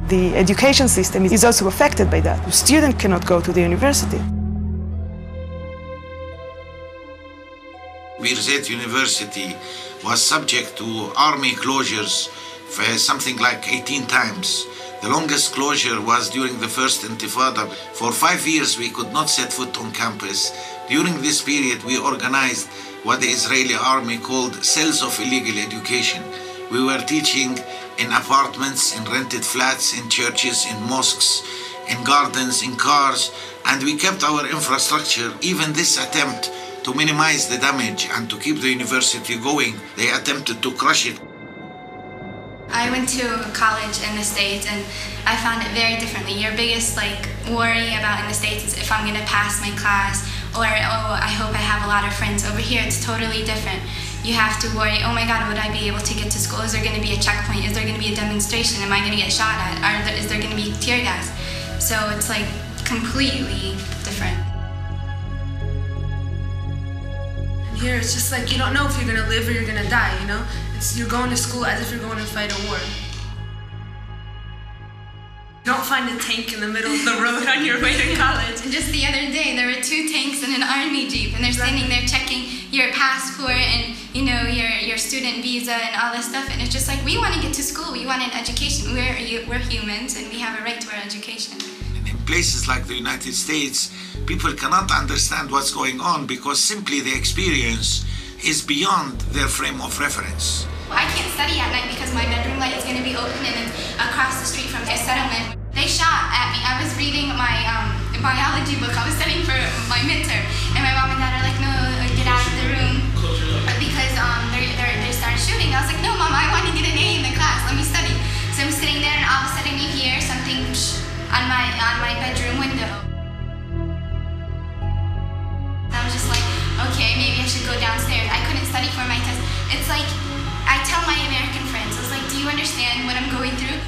The education system is also affected by that. The student cannot go to the university. Birzeit University was subject to army closures for something like 18 times. The longest closure was during the first Intifada. For 5 years, we could not set foot on campus. During this period, we organized what the Israeli army called cells of illegal education. We were teaching in apartments, in rented flats, in churches, in mosques, in gardens, in cars, and we kept our infrastructure. Even this attempt to minimize the damage and to keep the university going, they attempted to crush it. I went to college in the States and I found it very differently. Your biggest worry about in the States is if I'm going to pass my class, or oh, I hope I have a lot of friends. Over here it's totally different. You have to worry, oh my God, would I be able to get to school? Is there going to be a checkpoint? Is there going to be a demonstration? Am I going to get shot at? Is there going to be tear gas? So it's like completely different. Here it's just like you don't know if you're gonna live or you're gonna die, you know? You're going to school as if you're going to fight a war. You don't find a tank in the middle of the road on your way to college. Just the other day there were 2 tanks and an army jeep, and they're standing there checking your passport and your student visa and all this stuff, and it's just like, we want to get to school, we want an education. We're humans and we have a right to our education. In places like the United States, people cannot understand what's going on because simply the experience is beyond their frame of reference. I can't study at night because my bedroom light is going to be open and it's across the street from their settlement. They shot at me. I was reading my biology book. I was studying for my midterm, and my mom and dad are like, no, get out of the room because they started shooting. I was like, no, Mom, I want to get an A in the class. Let me study. So I'm sitting there, and all of a sudden you hear something on my bedroom window. I was just like, okay, maybe I should go downstairs. I couldn't study for my test. It's like, I tell my American friends, I was like, do you understand what I'm going through?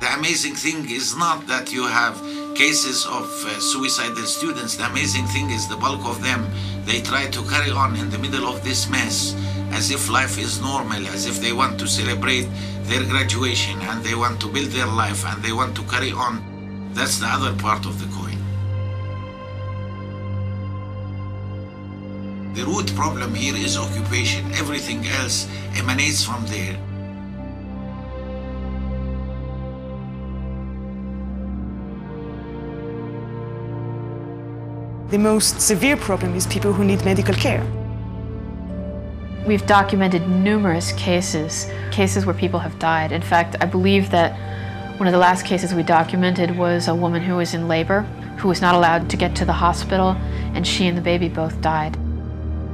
The amazing thing is not that you have cases of suicidal students. The amazing thing is the bulk of them, they try to carry on in the middle of this mess as if life is normal, as if they want to celebrate their graduation and they want to build their life and they want to carry on. That's the other part of the coin. The root problem here is occupation. Everything else emanates from there. The most severe problem is people who need medical care. We've documented numerous cases where people have died. In fact, I believe that one of the last cases we documented was a woman who was in labor, who was not allowed to get to the hospital, and she and the baby both died.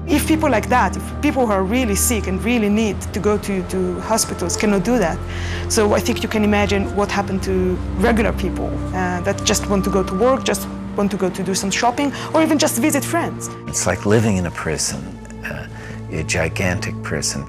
If people like that, if people who are really sick and really need to go to hospitals cannot do that, so I think you can imagine what happened to regular people that just want to go to work, just want to go to do some shopping, or even just visit friends. It's like living in a prison, a gigantic prison.